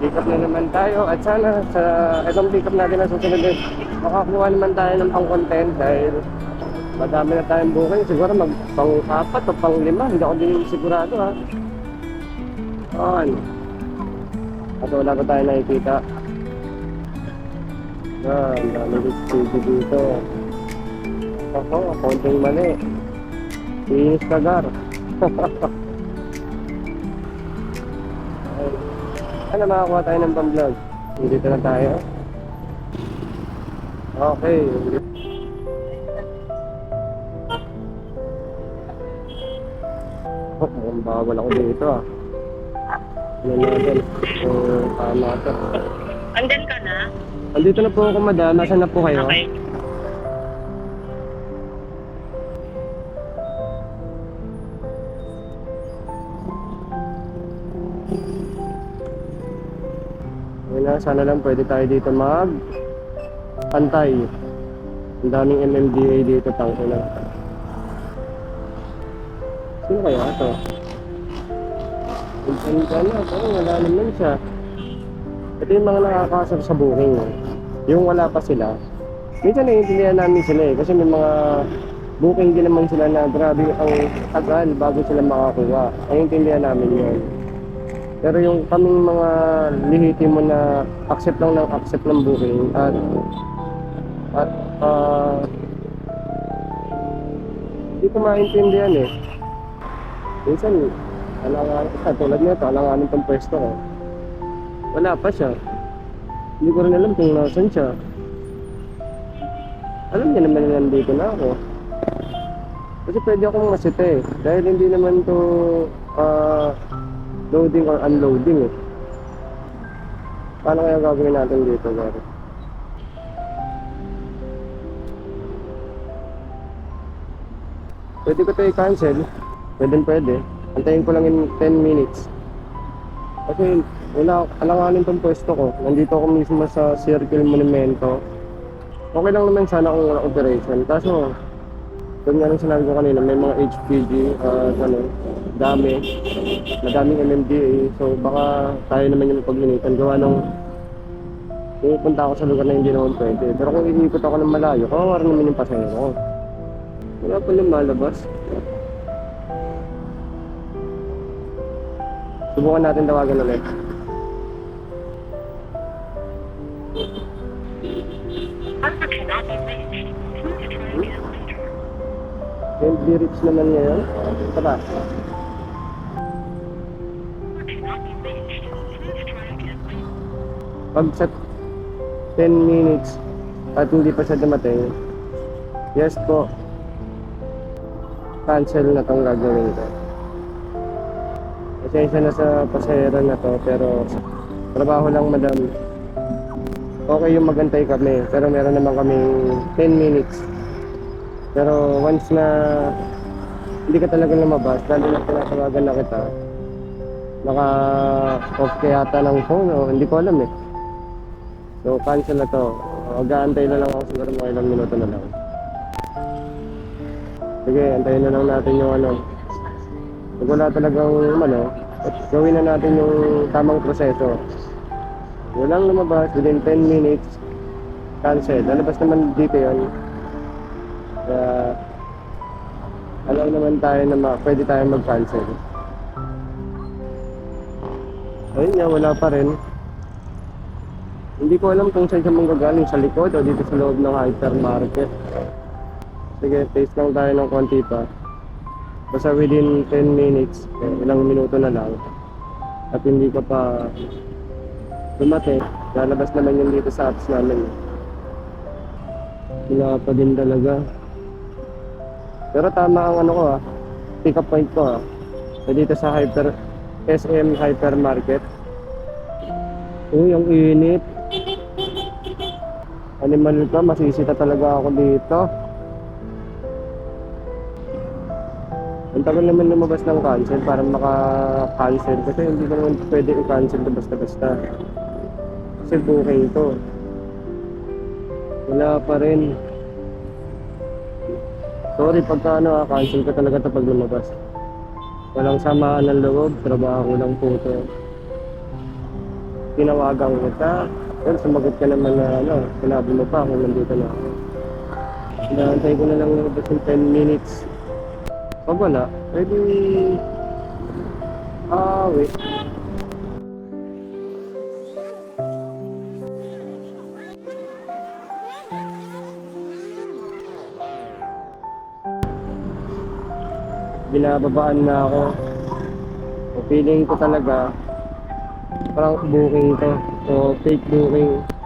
Pick up na naman tayo at sana sa itong pick up natin na susunod makakuha naman tayo ng pang-content dahil madami na tayong booking. Siguro mag pang-4 o pang-5, hindi ako din sigurado ha. At wala pa tayo nakikita. Ang dami dito dito. Ako, konting mali. Inis kagar. Ano, makakuha tayo ng pang-vlog. Dito na tayo. Okay. Mukhang bawal ako dito ah. Ano natin? Tama ito. Andyan ka na? Andito na po ako, madam. Nasaan na po kayo? Okay. Ayun na, sana lang pwede tayo dito antay. Ang daming MMDA dito, tangko na. Sino kaya ito? Wala naman siya. Ito yung mga nakakasap sa booking. Yung wala pa sila. Minsan naiintindihan namin sila eh. Kasi may mga booking din naman sila na grabe ang tagal bago sila makakuha. Naiintindihan namin yun. Pero yung kaming mga lihitimo na accept lang ng accept ng booking at hindi ko maintindihan eh. Minsan, tulad nito, alanganin tong pwesto ko. Wala pa siya. Hindi ko rin alam kung nasan siya. Alam niya naman na nandito na ako. Kasi pwede akong masita eh. Dahil hindi naman to loading or unloading eh. Paano kaya gagawin natin dito, Gary? Pwede ko ito i-cancel. Pwede. Antayin ko lang in 10 minutes. Kasi wala, alanganin tong pwesto ko. Nandito ako mismo sa Circle Monumento. Okay lang naman sana kung wala operation. Kaso, doon nga lang sinabi ko kanina, may mga HPG, madaming MMDA. So baka tayo naman yung pag-initan. Gawa nung pupunta ako sa lugar na hindi naman pwede. Pero kung iikot ako ng malayo, kawawa rin naman yung pasahero ko. Wala pa lumalabas. Subukan natin tawagan ulit. Can't be reached naman ngayon. Tara. Pag sa 10 minutes at hindi pa siya dumating, yes po, cancel na tong gagawin ko. Pasensya na sa pasahero na to, pero trabaho lang madam. Okay yung magantay kami, pero meron naman kaming 10 minutes. Pero once na hindi ka talaga lumabas, lalo na tinatawagan na kita, naka-off kaya yata ng phone o hindi ko alam eh. So cancel na to. Mag-aantay na lang ako siguro mga ilang minuto na lang. Sige, antayin na lang natin yung pag wala talagang gawin na natin yung tamang proseso. Walang lumabas, within 10 minutes, cancel. Lalabas naman dito yun. Kaya, alam naman tayo na pwede tayo mag-cancel. Ayun nga, wala pa rin. Hindi ko alam kung saan siya manggagaling, sa likod o dito sa loob ng hypermarket. Sige, taste lang tayo ng konti pa. Basta within 10 minutes, ilang minuto na lang, at hindi ka pa dumating, lalabas naman yun dito sa apps namin. Wala pa din talaga. Pero tama ang pick up point ko dito sa SM Hypermarket. Uy, ang init. Animal ka, masisita talaga ako dito. Ang tagal naman lumabas ng cancel para maka-cancel. Kasi hindi naman pwede i-cancel na basta-basta. Kasi booking to. Wala pa rin. Sorry pagka cancel ka talaga pag lumabas. Walang samaan ng loob, trabaho lang po to. tinawagan kita. Pero sumagot ka naman na ano, sinabi mo pa kung nandito na ako. Inaantay ko na lang ng 10 minutes. Pag wala, pwede wait. Binababaan na ako. So, feeling ko talaga parang booking to. So, fake booking.